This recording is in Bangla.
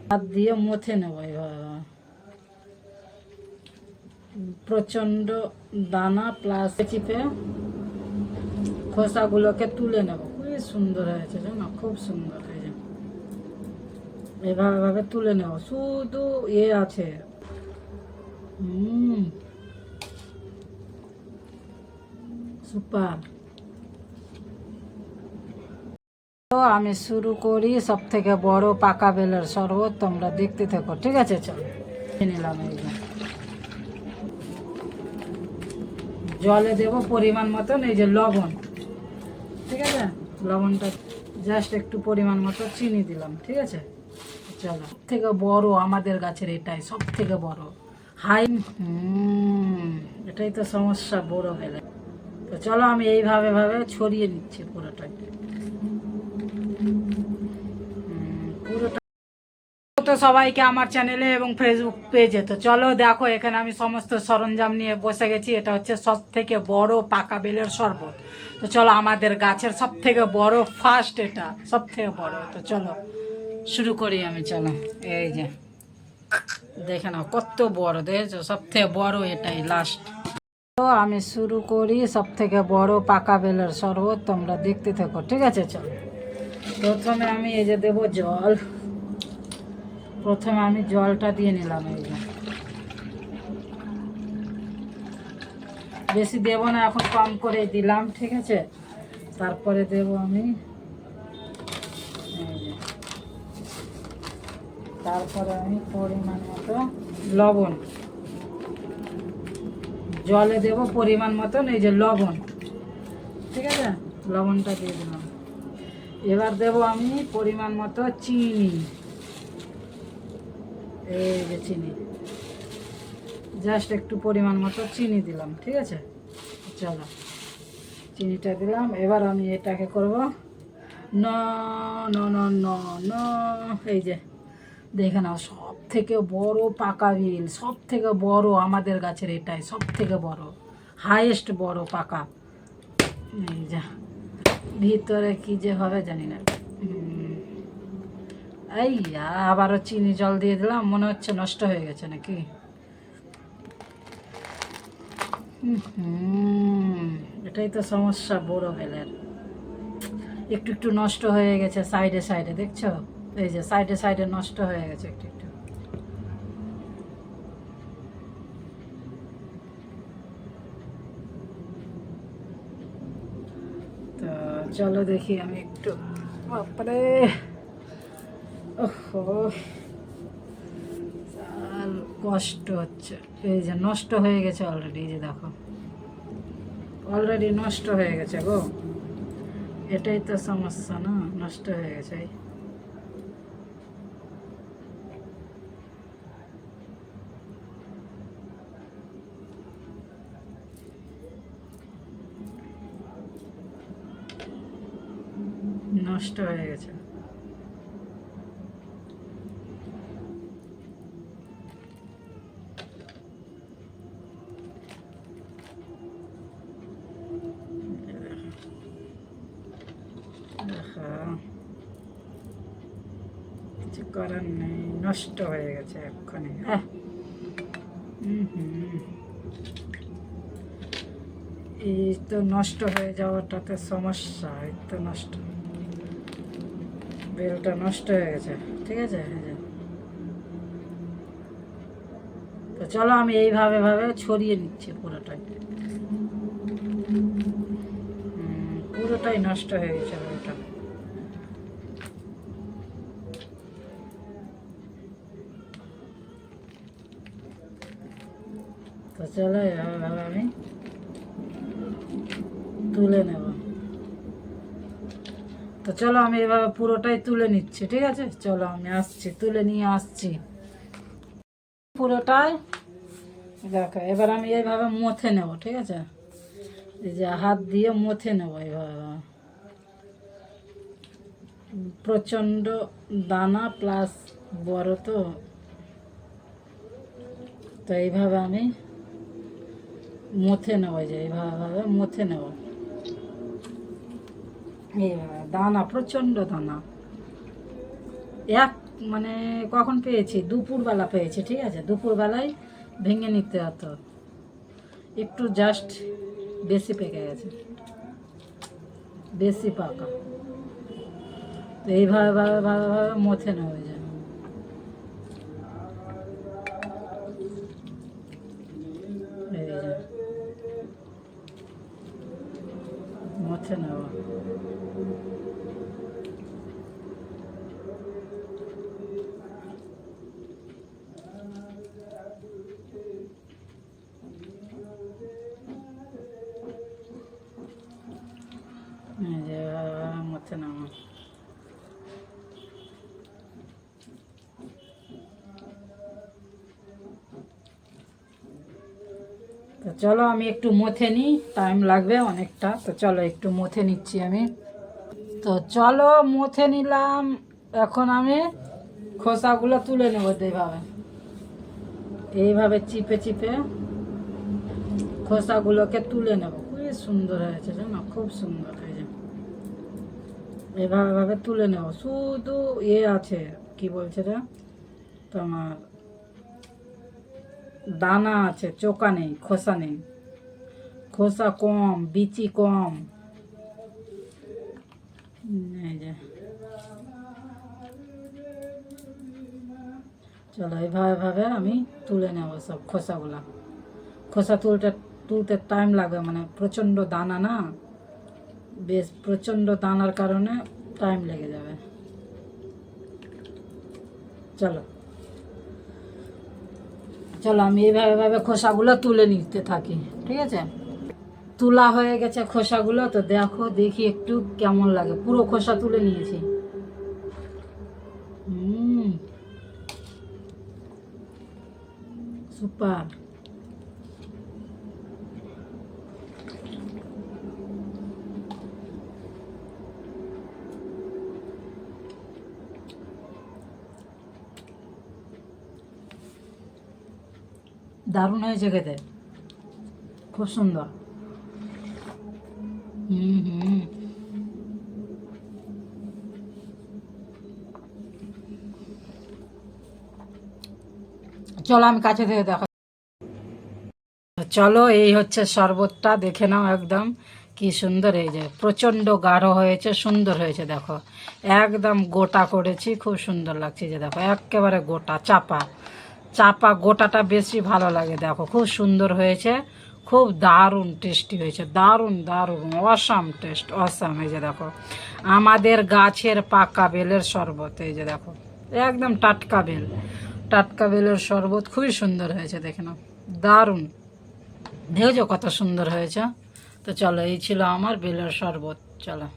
হাত দিয়ে মথে নেব এইভাবে। প্রচণ্ড দানা প্লাস চিপে খোসাগুলোকে তুলে নেব। খুবই সুন্দর হয়েছে জানো, খুব সুন্দর হয়েছে। এভাবে তুলে নেব, শুধু আছে। সুপার। তো আমি শুরু করি সব থেকে বড় পাকা বেলের শরবত। তোমরা দেখতে থাকো, ঠিক আছে? চলো নিলাম। এই জলে দেব পরিমাণ মতন এই যে লবণ, ঠিক আছে? লবণটা জাস্ট একটু পরিমাণ মতো চিনি দিলাম, ঠিক আছে? চলো, সব থেকে বড় আমাদের গাছের এটাই সব থেকে বড় হাই। এটাই তো সমস্যা বড় হলে। তো চলো আমি এইভাবে ছড়িয়ে নিচ্ছি পুরোটাই। পুরোটা তো সবাইকে আমার চ্যানেলে এবং ফেসবুক পেজে। তো চলো দেখো, এখানে আমি সমস্ত সরঞ্জাম নিয়ে বসে গেছি। এটা হচ্ছে সব থেকে বড় পাকা বেলের শরবত। তো চলো, আমাদের গাছের সব থেকে বড় ফার্স্ট, এটা সব থেকে বড়। তো চলো শুরু করি আমি। চলো, এই যে দেখে নাও কত বড়, দেখেছো? সব থেকে বড় এটাই লাস্ট। তো আমি শুরু করি সব থেকে বড় পাকা বেলের শরবত। তোমরা দেখতে থাকো, ঠিক আছে? চলো, প্রথমে আমি এই যে দেবো জল। প্রথমে আমি জলটা দিয়ে নিলাম। এই যে বেশি দেব না, এখন কম করে দিলাম, ঠিক আছে? তারপরে দেব আমি তারপরে আমি পরিমাণ মতো লবণ। জলে দেব পরিমাণ মতন এই যে লবণ, ঠিক আছে? লবণটা দিয়ে দিলাম। এবার দেব আমি পরিমাণ মতো চিনি। এই যে চিনি, জাস্ট একটু পরিমাণ মতো চিনি দিলাম, ঠিক আছে? চলো, চিনিটা দিলাম। এবার আমি এটাকে করব ন ন ন ন ন এই যে দেখে নাও, সব থেকে বড় পাকা বেল, সব থেকে বড় আমাদের গাছের এটাই সব থেকে বড়, হাইয়েস্ট বড় পাকা। এই যা ভিতরে কি যে হবে জানি না। এই আবারও চিনি জল দিয়ে দিলাম, মনে হচ্ছে নষ্ট হয়ে গেছে নাকি। এটাই তো সমস্যা বড় বেলের, একটু একটু নষ্ট হয়ে গেছে সাইডে সাইডে, দেখছো? এই যে সাইডে সাইডে নষ্ট হয়ে গেছে একটু একটু। তো চলো দেখি আমি একটু, বাপরে ওহো কষ্ট হচ্ছে। এই যে নষ্ট হয়ে গেছে অলরেডি, এই যে দেখো অলরেডি নষ্ট হয়ে গেছে গো। এটাই তো সমস্যা না, নষ্ট হয়ে গেছে। নষ্ট হয়ে গেছে। কিছু করার নেই, নষ্ট হয়ে গেছে এক্ষুনি। এই তো নষ্ট হয়ে যাওয়াটাতে সমস্যা। এই তো নষ্ট, বেলটা নষ্ট হয়ে গেছে, ঠিক আছে? তো চলো আমি এইভাবে ছড়িয়ে নিচ্ছি পুরোটাই। পুরোটাই নষ্ট হয়ে গেছে বেলটা। তো চলো এভাবে আমি তুলে নেব। তো চলো আমি এভাবে পুরোটাই তুলে নিচ্ছি, ঠিক আছে? চলো আমি আসছি, তুলে নিয়ে আসছি পুরোটাই। দেখো এবার আমি এইভাবে মথে নেব, ঠিক আছে? এই যে হাত দিয়ে মথে নেব এইভাবে। প্রচণ্ড দানা প্লাস বড়, তো তো এইভাবে আমি মথে নেব। যে এইভাবে মথে নেব, এইভাবে দানা, প্রচণ্ড দানা, এক মানে কখন পেয়েছি, দুপুরবেলা পেয়েছি, ঠিক আছে, দুপুরবেলায় ভেঙে নিতে হতো, একটু জাস্ট বেশি পেকে গেছে, বেশি পাকা। তো এইভাবে ভাবে ভাবে ভাবে মথে নেওয়া যায়। এই যে মথে নেওয়া। এই যে মথে নেওয়া। তো চলো আমি একটু মথে নিই, টাইম লাগবে অনেকটা, তো চলো একটু মথে নিচ্ছি আমি। তো চলো মথে নিলাম, এখন আমি খোসাগুলো তুলে নেবো। এইভাবে এইভাবে চিপে চিপে খোসাগুলোকে তুলে নেব। খুবই সুন্দর হয়েছে জানো, খুব সুন্দর হয়েছে। এইভাবে ভাবে তুলে নেব। শুধু আছে কি বলছে রে তোমার, দানা আছে, চোকা নেই, খোসা নেই, খোসা কম, বিচি কম। এই যে চলো এইভাবে ভাবে আমি তুলে নেব সব খোসাগুলা। খোসা তুলতে টাইম লাগবে, মানে প্রচণ্ড দানা না, বেশ প্রচণ্ড দানার কারণে টাইম লেগে যাবে। চলো চলো আমি এইভাবে ভাবে খোসাগুলো তুলে নিতে থাকি, ঠিক আছে। তোলা হয়ে গেছে খোসাগুলো, তো দেখো দেখি একটু কেমন লাগে। পুরো খোসা তুলে নিয়েছি। সুপার। দারুণ হয়েছে খেতে, খুব সুন্দর। হুম। চলো আমি কাছে থেকে দেখা। চলো এই হচ্ছে শরবতটা, দেখে নাও একদম কি সুন্দর। এই যে প্রচণ্ড গাঢ় হয়েছে, সুন্দর হয়েছে দেখো, একদম গোটা করেছি, খুব সুন্দর লাগছে। যে দেখো একেবারে গোটা, চাপা চাপা গোটাটা বেশি ভালো লাগে। দেখো খুব সুন্দর হয়েছে, খুব দারুণ টেস্টি হয়েছে, দারুণ দারুণ, অসাম টেস্ট, অসাম। এই যে দেখো আমাদের গাছের পাকা বেলের শরবত, এই যে দেখো একদম টাটকা বেল, টাটকা বেলের শরবত, খুবই সুন্দর হয়েছে, দেখে নাও, দারুণ। দেখেছো কত সুন্দর হয়েছে। তো চলো এই ছিল আমার বেলের শরবত, চলো।